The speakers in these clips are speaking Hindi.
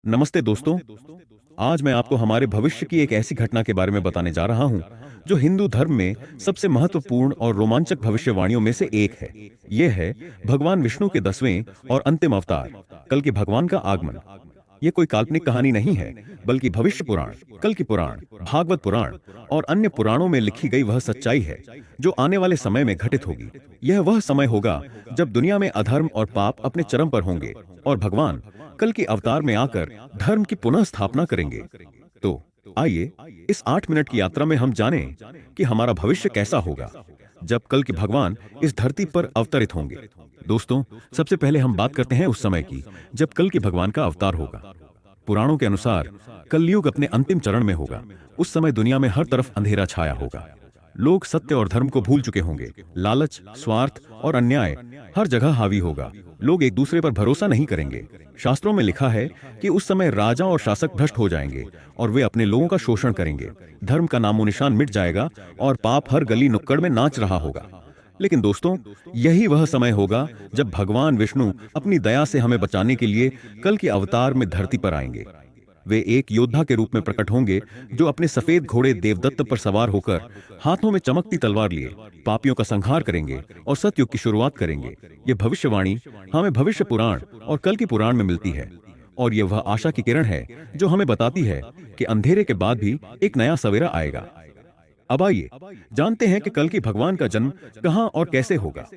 नमस्ते दोस्तों। आज मैं आपको हमारे भविष्य की एक ऐसी घटना के बारे में बताने जा रहा हूं जो हिंदू धर्म में सबसे महत्वपूर्ण और रोमांचक भविष्यवाणियों में से एक है। यह है भगवान विष्णु के 10वें और अंतिम अवतार, कल के भगवान का आगमन। ये कोई काल्पनिक कहानी नहीं है, बल्कि भविष्य पुराण, कल की पुराण, भागवत पुराण और अन्य पुराणों में लिखी गई वह सच्चाई है जो आने वाले समय में घटित होगी। यह वह समय होगा जब दुनिया में अधर्म और पाप अपने चरम पर होंगे और भगवान कल के अवतार में आकर धर्म की पुनः स्थापना करेंगे। तो आइए इस 8 मिनट की यात्रा में हम जानें कि हमारा भविष्य कैसा होगा जब कल के भगवान इस धरती पर अवतरित होंगे। दोस्तों, सबसे पहले हम बात करते हैं उस समय की जब कल के भगवान का अवतार होगा। पुराणों के अनुसार कलयुग अपने अंतिम चरण में होगा। उस समय दुनिया में हर तरफ अंधेरा छाया होगा। लोग सत्य और धर्म को भूल चुके होंगे। लालच, स्वार्थ और अन्याय हर जगह हावी होगा। लोग एक दूसरे पर भरोसा नहीं करेंगे। शास्त्रों में लिखा है कि उस समय राजा और शासक भ्रष्ट हो जाएंगे और वे अपने लोगों का शोषण करेंगे। धर्म का नामो निशान मिट जाएगा और पाप हर गली नुक्कड़ में नाच रहा होगा। लेकिन दोस्तों, यही वह समय होगा जब भगवान विष्णु अपनी दया से हमें बचाने के लिए कल के अवतार में धरती पर आएंगे। वे एक योद्धा के रूप में प्रकट होंगे जो अपने सफेद घोड़े देवदत्त पर सवार होकर हाथों में चमकती तलवार लिए पापियों का संहार करेंगे और सतयुग की शुरुआत करेंगे। यह भविष्यवाणी हमें भविष्य पुराण और कल की पुराण में मिलती है और यह वह आशा की किरण है जो हमें बताती है कि अंधेरे के बाद भी एक नया सवेरा आएगा। अब आइए जानते हैं कि कल की भगवान का जन्म कहां और कैसे होगा।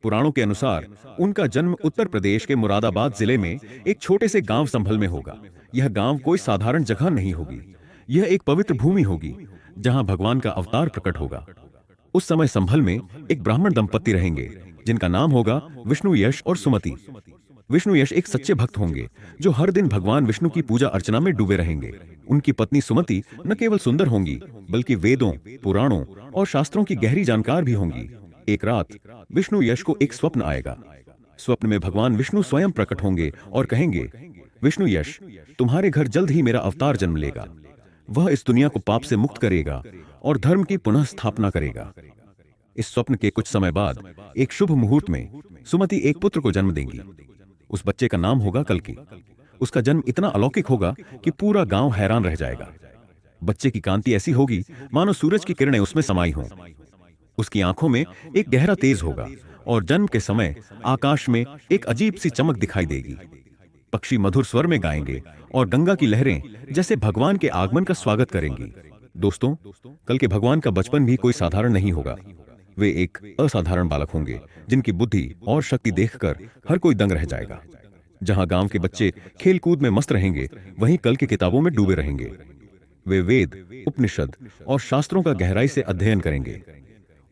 पुराणों के अनुसार उनका जन्म उत्तर प्रदेश के मुरादाबाद जिले में एक छोटे से गांव संभल में होगा। यह गांव कोई साधारण जगह नहीं होगी। यह एक पवित्र भूमि होगी जहां भगवान का अवतार प्रकट होगा। उस समय संभल में एक ब्राह्मण दंपत्ति रहेंगे जिनका नाम होगा विष्णु यश और सुमति। विष्णु यश एक सच्चे भक्त होंगे जो हर दिन भगवान विष्णु की पूजा अर्चना में डूबे रहेंगे। उनकी पत्नी सुमति न केवल सुंदर होंगी बल्कि वेदों, पुराणों और शास्त्रों की गहरी जानकार भी होंगी। एक रात विष्णु यश को एक स्वप्न आएगा। स्वप्न में भगवान विष्णु स्वयं प्रकट होंगे और कहेंगे, विष्णु यश, तुम्हारे घर जल्द ही मेरा अवतार जन्म लेगा। वह इस दुनिया को पाप से मुक्त करेगा और धर्म की पुनः स्थापना करेगा। इस स्वप्न के कुछ समय बाद एक शुभ मुहूर्त में सुमति एक पुत्र को जन्म देंगी। उस बच्चे का नाम होगा कल्कि। उसका जन्म इतना अलौकिक होगा कि पूरा गांव हैरान रह जाएगा। बच्चे की कांति ऐसी होगी मानो सूरज की किरणें उसमें समाई हों। उसकी आंखों में एक गहरा तेज होगा और जन्म के समय आकाश में एक अजीब सी चमक दिखाई देगी। पक्षी मधुर स्वर में गाएंगे और गंगा की लहरें जैसे भगवान के आगमन का स्वागत करेंगी। दोस्तों, कल के भगवान का बचपन भी कोई साधारण नहीं होगा। वे एक असाधारण बालक होंगे जिनकी बुद्धि और शक्ति देखकर हर कोई दंग रह जाएगा। जहां गांव के बच्चे खेल कूद में मस्त रहेंगे, वहीं कल की किताबों में डूबे रहेंगे। वे वेद, उपनिषद और शास्त्रों का गहराई से अध्ययन करेंगे।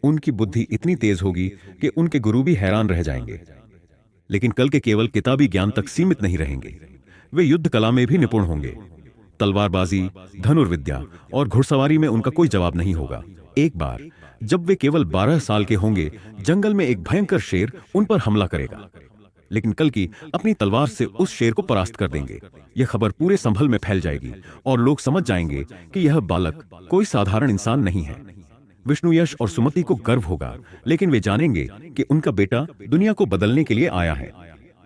उनकी बुद्धि इतनी तेज होगी कि उनके गुरु भी हैरान रह जाएंगे। लेकिन कल के केवल किताबी ज्ञान तक सीमित नहीं रहेंगे। वे युद्ध कला में भी निपुण होंगे। तलवारबाजी, धनुर्विद्या और घुड़सवारी में उनका कोई जवाब नहीं होगा। एक बार जब वे केवल 12 साल के होंगे, जंगल में एक भयंकर शेर उन पर हमला करेगा। लेकिन कल्कि अपनी तलवार से उस शेर को परास्त कर देंगे। यह खबर पूरे संभल में फैल जाएगी और लोग समझ जाएंगे कि यह बालक कोई साधारण इंसान नहीं है। विष्णु यश और सुमति को गर्व होगा, लेकिन वे जानेंगे कि उनका बेटा दुनिया को बदलने के लिए आया है।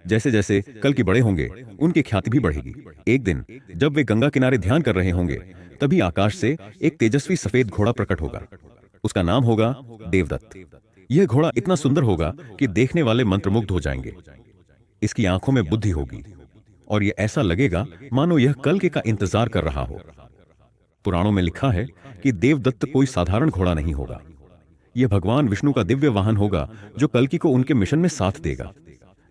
जैसे जैसे कल के बड़े होंगे, उनकी ख्याति भी बढ़ेगी। एक दिन जब वे गंगा किनारे ध्यान कर रहे होंगे, तभी आकाश से एक तेजस्वी सफेद घोड़ा प्रकट होगा। उसका नाम होगा देवदत्त। यह घोड़ा इतना सुंदर होगा कि देखने वाले मंत्रमुग्ध हो जाएंगे। इसकी आंखों में बुद्धि होगी और यह ऐसा लगेगा मानो यह कल्कि का इंतजार कर रहा हो। पुराणों में लिखा है कि देवदत्त कोई साधारण घोड़ा नहीं होगा। यह भगवान विष्णु का दिव्य वाहन होगा जो कल्कि को उनके मिशन में साथ देगा।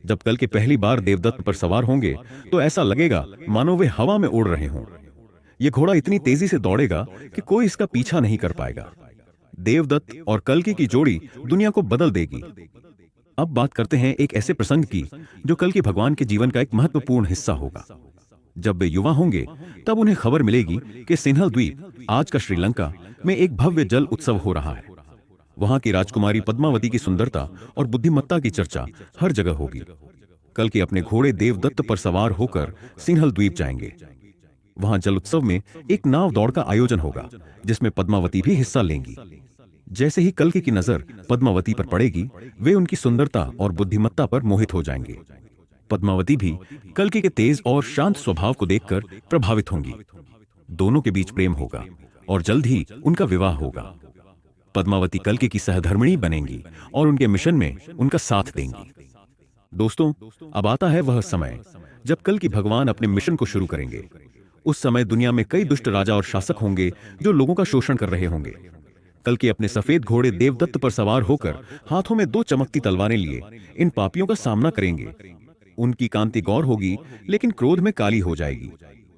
जब कल्कि पहली बार देवदत्त पर सवार होंगे तो ऐसा लगेगा मानो वे हवा में उड़ रहे हों। यह घोड़ा इतनी तेजी से दौड़ेगा कि कोई इसका पीछा नहीं कर पाएगा। देवदत्त और कल्कि की जोड़ी दुनिया को बदल देगी। अब बात करते हैं एक ऐसे प्रसंग की जो कल्कि भगवान के जीवन का एक महत्वपूर्ण हिस्सा होगा। जब वे युवा होंगे, तब उन्हें खबर मिलेगी कि सिन्हल द्वीप, आज का श्रीलंका, में एक भव्य जल उत्सव हो रहा है। वहां की राजकुमारी पद्मावती की सुंदरता और बुद्धिमत्ता की चर्चा हर जगह होगी। कल्कि अपने घोड़े देवदत्त पर सवार होकर सिन्हल द्वीप जाएंगे। वहां जल उत्सव में एक नाव दौड़ का आयोजन होगा जिसमें पद्मावती भी हिस्सा लेंगी। जैसे ही कल्कि की नजर पद्मावती पर पड़ेगी, वे उनकी सुंदरता और बुद्धिमत्ता पर मोहित हो जाएंगे। पद्मावती भी कल्कि के तेज और शांत स्वभाव को देखकर प्रभावित होंगी। दोनों के बीच प्रेम होगा और जल्द ही उनका विवाह होगा। पद्मावती कल्कि की सहधर्मिणी बनेंगी और उनके मिशन में उनका साथ देंगी। दोस्तों, अब आता है वह समय जब कल्कि भगवान अपने मिशन को शुरू करेंगे। उस समय दुनिया में कई दुष्ट राजा और शासक होंगे जो लोगों का शोषण कर रहे होंगे। कल्कि अपने सफेद घोड़े देवदत्त पर सवार होकर हाथों में 2 चमकती तलवारें लिए इन पापियों का सामना करेंगे। उनकी कांति गौर होगी लेकिन क्रोध में काली हो जाएगी।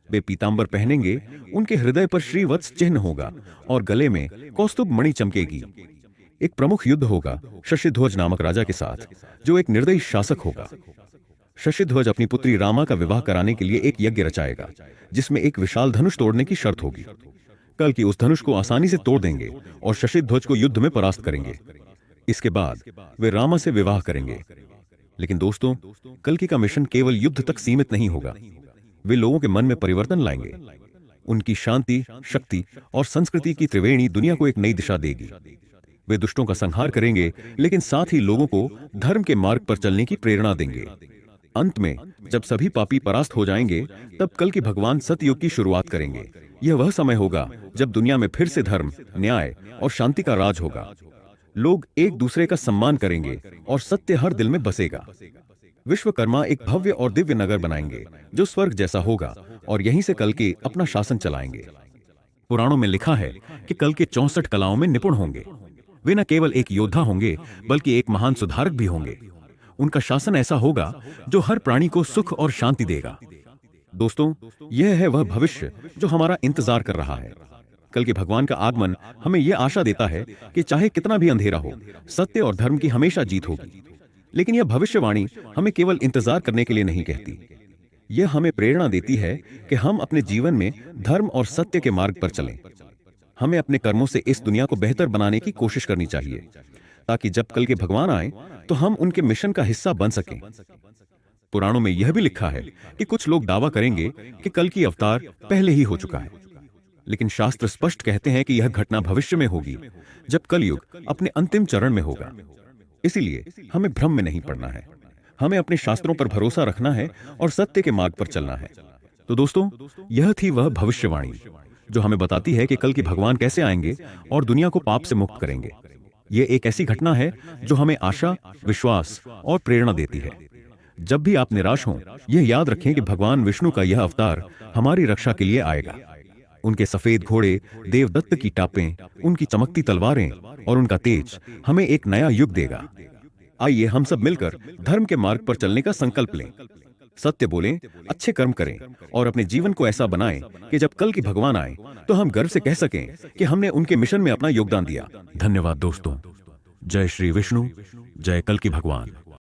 वे पीतांबर पहनेंगे, उनके हृदय पर श्रीवत्स चिन्ह होगा और गले में कौस्तुभ मणि चमकेगी। एक प्रमुख युद्ध होगा शशिध्वज नामक राजा के साथ, जो एक निर्दयी शासक होगा। शशिध्वज अपनी पुत्री रामा का विवाह कराने के लिए एक यज्ञ रचाएगा, जिसमें एक विशाल धनुष तोड़ने की शर्त होगी। कल्कि उस धनुष को आसानी से तोड़ देंगे और शशिध्वज को युद्ध में परास्त करेंगे। इसके बाद वे रामा से विवाह करेंगे। लेकिन दोस्तों, कल्कि का मिशन केवल युद्ध तक सीमित नहीं होगा। वे लोगों के मन में परिवर्तन लाएंगे। उनकी शांति, शक्ति और संस्कृति की त्रिवेणी दुनिया को एक नई दिशा देगी। वे दुष्टों का संहार करेंगे, लेकिन साथ ही लोगों को धर्म के मार्ग पर चलने की प्रेरणा देंगे। अंत में जब सभी पापी परास्त हो जाएंगे, तब कल्कि भगवान सतयुग की शुरुआत करेंगे। यह वह समय होगा जब दुनिया में फिर से धर्म, न्याय और शांति का राज होगा। लोग एक दूसरे का सम्मान करेंगे और सत्य हर दिल में बसेगा। विश्वकर्मा एक भव्य और दिव्य नगर बनाएंगे जो स्वर्ग जैसा होगा और यहीं से कल्कि अपना शासन चलाएंगे। पुराणों में लिखा है कि कल्कि 64 कलाओं में निपुण होंगे। वे न केवल एक योद्धा होंगे बल्कि एक महान सुधारक भी होंगे। उनका शासन ऐसा होगा जो हर प्राणी को सुख और शांति देगा। दोस्तों, यह है वह भविष्य जो हमारा इंतजार कर रहा है। कल्कि भगवान का आगमन हमें यह आशा देता है कि चाहे कितना भी अंधेरा हो, सत्य और धर्म की हमेशा जीत होगी। लेकिन यह भविष्यवाणी हमें केवल इंतजार करने के लिए नहीं कहती। यह हमें प्रेरणा देती है कि हम अपने जीवन में धर्म और सत्य के मार्ग पर चलें। हमें अपने कर्मों से इस दुनिया को बेहतर बनाने की कोशिश करनी चाहिए, ताकि जब कल्कि भगवान आए तो हम उनके मिशन का हिस्सा बन सकें। पुराणों में यह भी लिखा है कि कुछ लोग दावा करेंगे कि कल्कि अवतार पहले ही हो चुका है, लेकिन शास्त्र स्पष्ट कहते हैं कि यह घटना भविष्य में होगी, जब कलयुग अपने अंतिम चरण में होगा। इसीलिए हमें भ्रम में नहीं पड़ना है। हमें अपने शास्त्रों पर भरोसा रखना है और सत्य के मार्ग पर चलना है। तो दोस्तों, यह थी वह भविष्यवाणी जो हमें बताती है कि कल्कि भगवान कैसे आएंगे और दुनिया को पाप से मुक्त करेंगे। यह एक ऐसी घटना है जो हमें आशा, विश्वास और प्रेरणा देती है। जब भी आप निराश हों, यह याद रखें कि भगवान विष्णु का यह अवतार हमारी रक्षा के लिए आएगा। उनके सफेद घोड़े, देवदत्त की टापें, उनकी चमकती तलवारें और उनका तेज हमें एक नया युग देगा। आइए हम सब मिलकर धर्म के मार्ग पर चलने का संकल्प लें, सत्य बोलें, अच्छे कर्म करें और अपने जीवन को ऐसा बनाएं कि जब कल्कि भगवान आए तो हम गर्व से कह सकें कि हमने उनके मिशन में अपना योगदान दिया। धन्यवाद दोस्तों। जय श्री विष्णु, जय कल्कि भगवान।